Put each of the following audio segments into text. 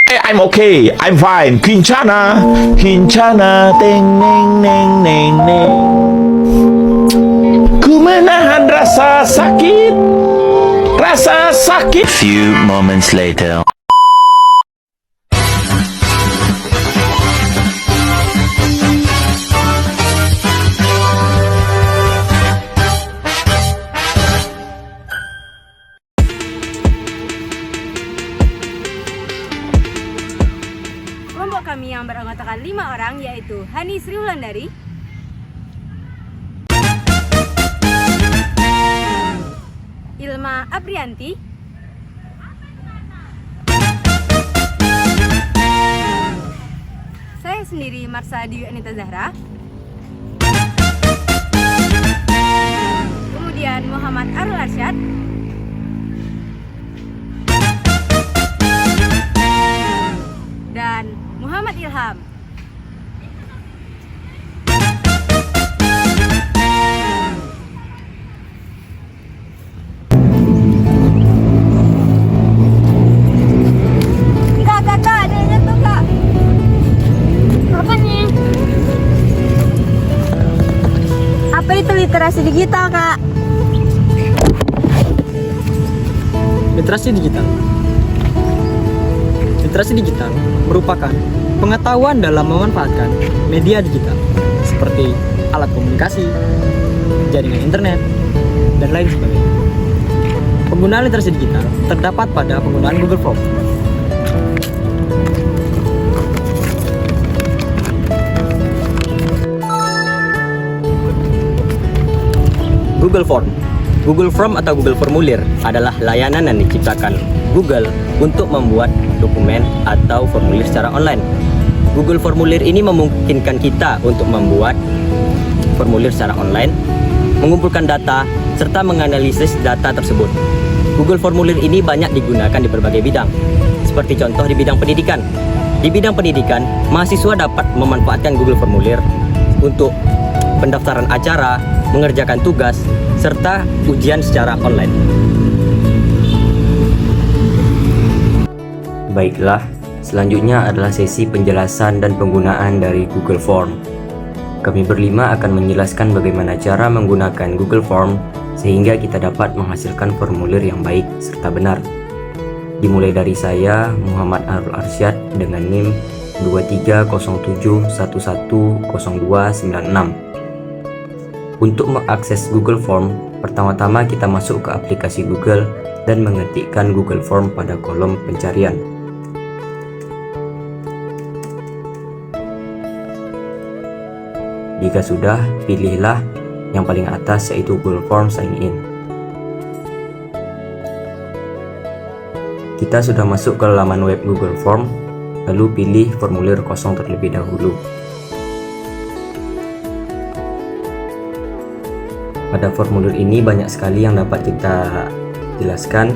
I'm okay, I'm fine. Kincana, kincana, teng neng neng neng neng. Ku menahan rasa sakit, rasa sakit. Few moments later. Kelompok kami yang beranggotakan 5 orang yaitu Hani Sri Wulandari, Ilma Aprianti, saya sendiri Marsha Dewi Anita Zahra, kemudian Muhammad Arul Arsyad, dan Muhammad Ilham. Kak, adanya tuh kak. Apa nih? Apa itu literasi digital kak? Literasi digital. Literasi digital merupakan pengetahuan dalam memanfaatkan media digital seperti alat komunikasi, jaringan internet, dan lain sebagainya. Penggunaan literasi digital terdapat pada penggunaan Google Form. Google Form. Google Form atau Google Formulir adalah layanan yang diciptakan Google untuk membuat dokumen atau formulir secara online. Google Formulir ini memungkinkan kita untuk membuat formulir secara online, mengumpulkan data, serta menganalisis data tersebut. Google Formulir ini banyak digunakan di berbagai bidang, seperti contoh di bidang pendidikan. Di bidang pendidikan, mahasiswa dapat memanfaatkan Google Formulir untuk pendaftaran acara, mengerjakan tugas, serta ujian secara online. Baiklah, selanjutnya adalah sesi penjelasan dan penggunaan dari Google Form. Kami berlima akan menjelaskan bagaimana cara menggunakan Google Form sehingga kita dapat menghasilkan formulir yang baik serta benar. Dimulai dari saya, Muhammad Arul Arsyad dengan NIM 2307110296. Untuk mengakses Google Form, pertama-tama kita masuk ke aplikasi Google dan mengetikkan Google Form pada kolom pencarian. Jika sudah, pilihlah yang paling atas yaitu Google Form Sign In. Kita sudah masuk ke laman web Google Form, lalu pilih formulir kosong terlebih dahulu. Pada formulir ini banyak sekali yang dapat kita jelaskan,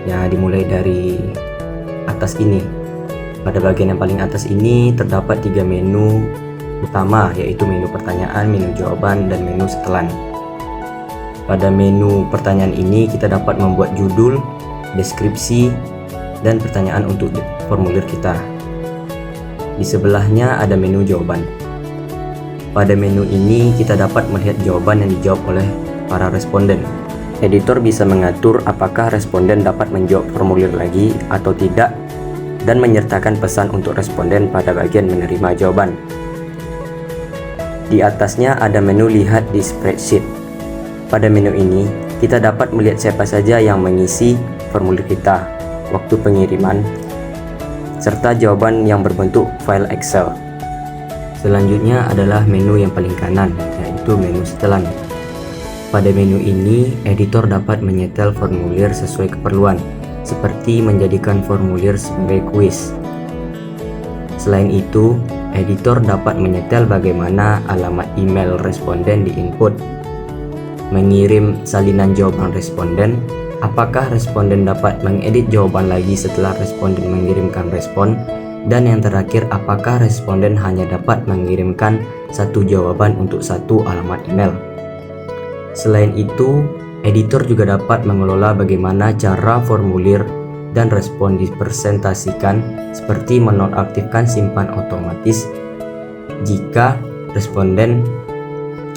ya dimulai dari atas ini. Pada bagian yang paling atas ini terdapat 3 menu utama, yaitu menu pertanyaan, menu jawaban, dan menu setelan. Pada menu pertanyaan ini kita dapat membuat judul, deskripsi, dan pertanyaan untuk formulir kita. Di sebelahnya ada menu jawaban. Pada menu ini kita dapat melihat jawaban yang dijawab oleh para responden. Editor bisa mengatur apakah responden dapat menjawab formulir lagi atau tidak dan menyertakan pesan untuk responden pada bagian menerima jawaban. Di atasnya ada menu lihat di spreadsheet. Pada menu ini kita dapat melihat siapa saja yang mengisi formulir kita, waktu pengiriman, serta jawaban yang berbentuk file Excel. Selanjutnya adalah menu yang paling kanan, yaitu menu setelan. Pada menu ini, editor dapat menyetel formulir sesuai keperluan, seperti menjadikan formulir sebagai kuis. Selain itu, editor dapat menyetel bagaimana alamat email responden diinput, mengirim salinan jawaban responden, apakah responden dapat mengedit jawaban lagi setelah responden mengirimkan respon, dan yang terakhir, apakah responden hanya dapat mengirimkan satu jawaban untuk satu alamat email. Selain itu, editor juga dapat mengelola bagaimana cara formulir dan respon dipresentasikan seperti menonaktifkan simpan otomatis jika responden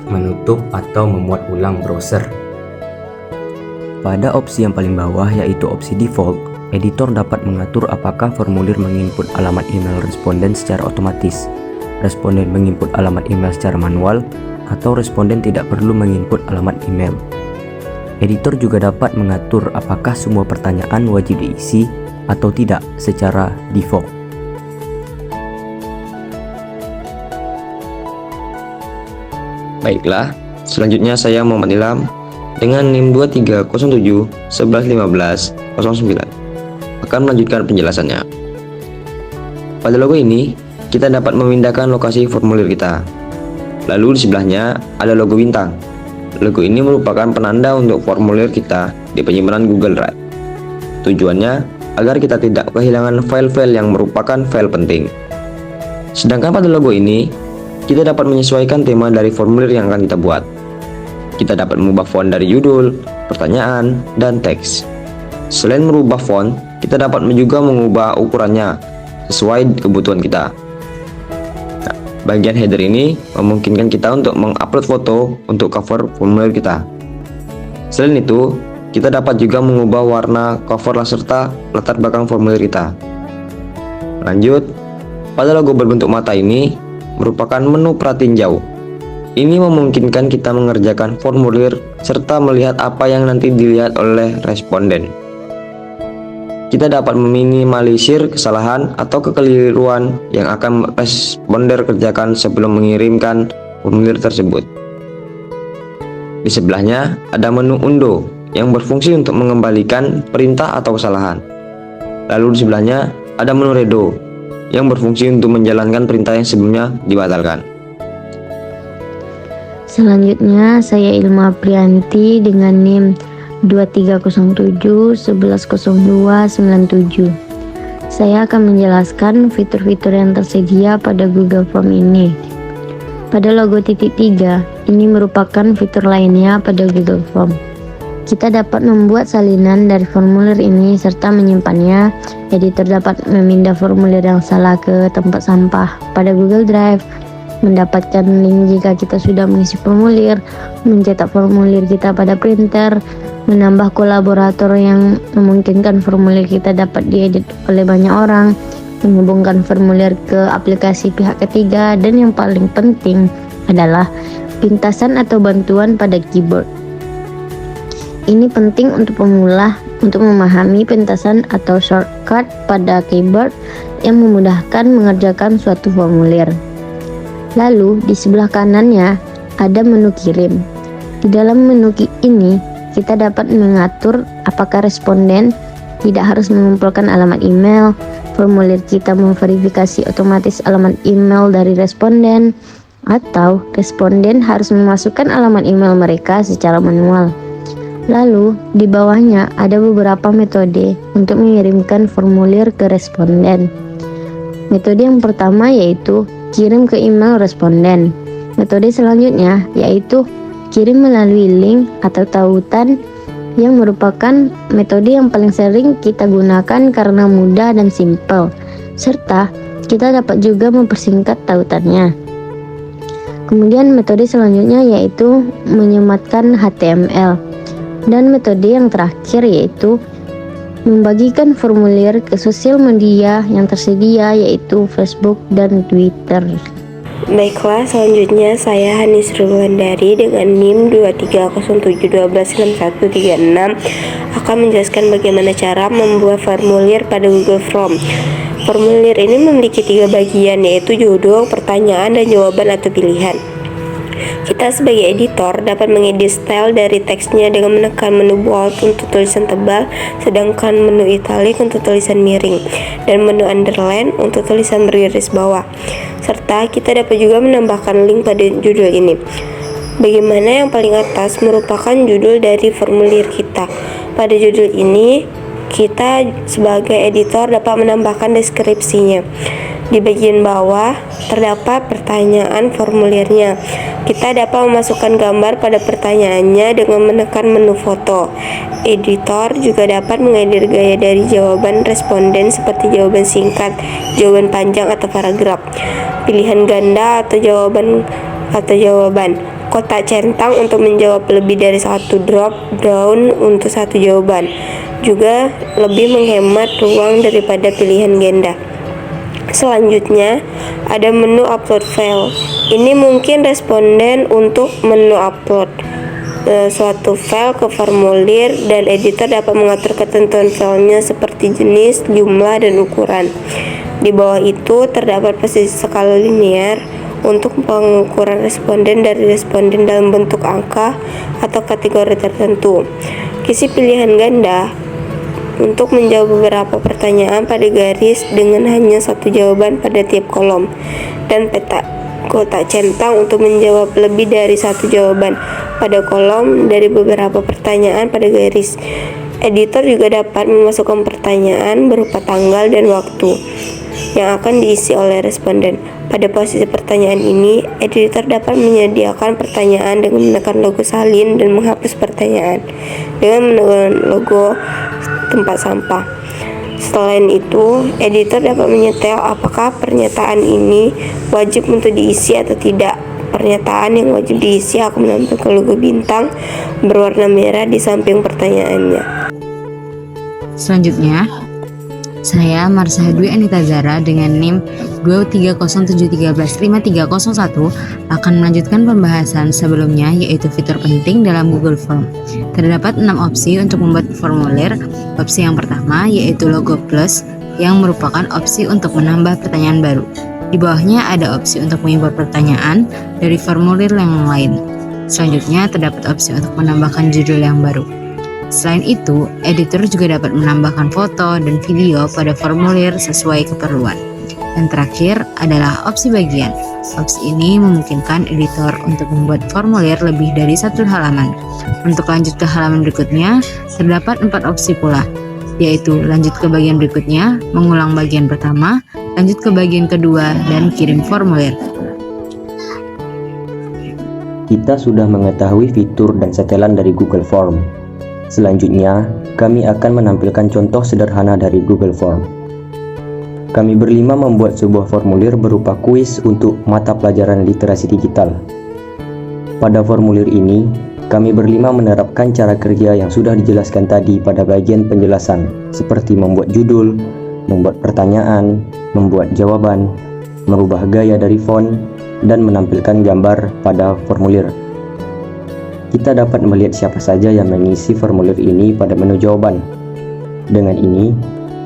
menutup atau memuat ulang browser. Pada opsi yang paling bawah yaitu opsi default, editor dapat mengatur apakah formulir menginput alamat email responden secara otomatis, responden menginput alamat email secara manual, atau responden tidak perlu menginput alamat email. Editor juga dapat mengatur apakah semua pertanyaan wajib diisi atau tidak secara default. Baiklah, selanjutnya saya Muhammad Ilham dengan NIM 2307111509 akan melanjutkan penjelasannya. Pada logo ini, kita dapat memindahkan lokasi formulir kita. Lalu di sebelahnya ada logo bintang. Logo ini merupakan penanda untuk formulir kita di penyimpanan Google Drive. Tujuannya agar kita tidak kehilangan file-file yang merupakan file penting. Sedangkan pada logo ini, kita dapat menyesuaikan tema dari formulir yang akan kita buat. Kita dapat mengubah font dari judul, pertanyaan, dan teks. Selain merubah font, kita dapat juga mengubah ukurannya sesuai kebutuhan kita. Bagian header ini memungkinkan kita untuk mengupload foto untuk cover formulir kita. Selain itu, kita dapat juga mengubah warna cover serta latar belakang formulir kita. Lanjut, pada logo berbentuk mata ini merupakan menu perhatiin jauh. Ini memungkinkan kita mengerjakan formulir serta melihat apa yang nanti dilihat oleh responden. Kita dapat meminimalisir kesalahan atau kekeliruan yang akan responder kerjakan sebelum mengirimkan formulir tersebut. Di sebelahnya ada menu undo yang berfungsi untuk mengembalikan perintah atau kesalahan. Lalu di sebelahnya ada menu redo yang berfungsi untuk menjalankan perintah yang sebelumnya dibatalkan. Selanjutnya saya Ilma Prianti dengan NIM 2307110297. Saya akan menjelaskan fitur-fitur yang tersedia pada Google Form ini. Pada logo titik 3, ini merupakan fitur lainnya pada Google Form. Kita dapat membuat salinan dari formulir ini serta menyimpannya. Editor dapat memindah formulir yang salah ke tempat sampah pada Google Drive, mendapatkan link jika kita sudah mengisi formulir, mencetak formulir kita pada printer, menambah kolaborator yang memungkinkan formulir kita dapat diedit oleh banyak orang, menghubungkan formulir ke aplikasi pihak ketiga, dan yang paling penting adalah pintasan atau bantuan pada keyboard. Ini penting untuk pemula untuk memahami pintasan atau shortcut pada keyboard yang memudahkan mengerjakan suatu formulir. Lalu di sebelah kanannya ada menu kirim. Di dalam menu ini kita dapat mengatur apakah responden tidak harus mengumpulkan alamat email, formulir kita memverifikasi otomatis alamat email dari responden, atau responden harus memasukkan alamat email mereka secara manual. Lalu di bawahnya ada beberapa metode untuk mengirimkan formulir ke responden. Metode yang pertama yaitu kirim ke email responden. Metode selanjutnya yaitu kirim melalui link atau tautan, yang merupakan metode yang paling sering kita gunakan karena mudah dan simpel, serta kita dapat juga mempersingkat tautannya. Kemudian metode selanjutnya yaitu menyematkan HTML, dan metode yang terakhir yaitu membagikan formulir ke sosial media yang tersedia yaitu Facebook dan Twitter. Baiklah, selanjutnya saya Hanis Rulandari dengan NIM 2307126136 akan menjelaskan bagaimana cara membuat formulir pada Google Form. Formulir ini memiliki 3 bagian, yaitu judul, pertanyaan, dan jawaban atau pilihan. Kita sebagai editor dapat mengedit style dari teksnya dengan menekan menu bold untuk tulisan tebal, sedangkan menu italic untuk tulisan miring, dan menu underline untuk tulisan bergaris bawah. Serta kita dapat juga menambahkan link pada judul ini. Bagaimana yang paling atas merupakan judul dari formulir kita. Pada judul ini, kita sebagai editor dapat menambahkan deskripsinya. Di bagian bawah terdapat pertanyaan formulirnya. Kita dapat memasukkan gambar pada pertanyaannya dengan menekan menu foto. Editor juga dapat mengedit gaya dari jawaban responden seperti jawaban singkat, jawaban panjang atau paragraf, pilihan ganda atau jawaban, kotak centang untuk menjawab lebih dari satu drop down untuk satu jawaban. Juga lebih menghemat ruang daripada pilihan ganda. Selanjutnya, ada menu upload file. Ini mungkin responden untuk menu upload suatu file ke formulir, dan editor dapat mengatur ketentuan filenya seperti jenis, jumlah, dan ukuran. Di bawah itu terdapat posisi skala linear untuk pengukuran responden dari responden dalam bentuk angka atau kategori tertentu. Isi pilihan ganda untuk menjawab beberapa pertanyaan pada garis dengan hanya satu jawaban pada tiap kolom, dan peta kotak centang untuk menjawab lebih dari satu jawaban pada kolom dari beberapa pertanyaan pada garis. Editor juga dapat memasukkan pertanyaan berupa tanggal dan waktu yang akan diisi oleh responden. Pada posisi pertanyaan ini, editor dapat menyediakan pertanyaan dengan menekan logo salin dan menghapus pertanyaan dengan menekan logo tempat sampah. Selain itu, editor dapat menyetel apakah pernyataan ini wajib untuk diisi atau tidak. Pernyataan yang wajib diisi akan menampilkan logo bintang berwarna merah di samping pertanyaannya. Selanjutnya, saya Marsha Dwi Anita Zara dengan NIM 23073115301 akan melanjutkan pembahasan sebelumnya, yaitu fitur penting dalam Google Form. Terdapat 6 opsi untuk membuat formulir. Opsi yang pertama yaitu logo plus, yang merupakan opsi untuk menambah pertanyaan baru. Di bawahnya ada opsi untuk mengimport pertanyaan dari formulir yang lain. Selanjutnya terdapat opsi untuk menambahkan judul yang baru. Selain itu, editor juga dapat menambahkan foto dan video pada formulir sesuai keperluan. Yang terakhir adalah opsi bagian. Opsi ini memungkinkan editor untuk membuat formulir lebih dari satu halaman. Untuk lanjut ke halaman berikutnya, terdapat 4 opsi pula, yaitu lanjut ke bagian berikutnya, mengulang bagian pertama, lanjut ke bagian kedua, dan kirim formulir. Kita sudah mengetahui fitur dan setelan dari Google Form. Selanjutnya, kami akan menampilkan contoh sederhana dari Google Form. Kami berlima membuat sebuah formulir berupa kuis untuk mata pelajaran literasi digital. Pada formulir ini, kami berlima menerapkan cara kerja yang sudah dijelaskan tadi pada bagian penjelasan, seperti membuat judul, membuat pertanyaan, membuat jawaban, merubah gaya dari font, dan menampilkan gambar pada formulir. Kita dapat melihat siapa saja yang mengisi formulir ini pada menu jawaban. Dengan ini,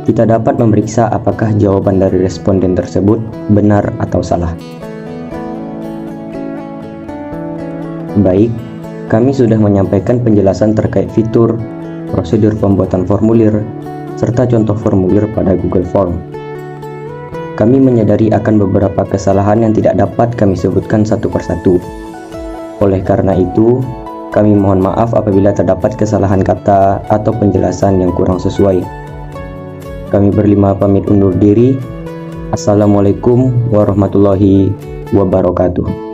kita dapat memeriksa apakah jawaban dari responden tersebut benar atau salah. Baik, kami sudah menyampaikan penjelasan terkait fitur, prosedur pembuatan formulir, serta contoh formulir pada Google Form. Kami menyadari akan beberapa kesalahan yang tidak dapat kami sebutkan satu persatu. Oleh karena itu, kami mohon maaf apabila terdapat kesalahan kata atau penjelasan yang kurang sesuai. Kami berlima pamit undur diri. Assalamualaikum warahmatullahi wabarakatuh.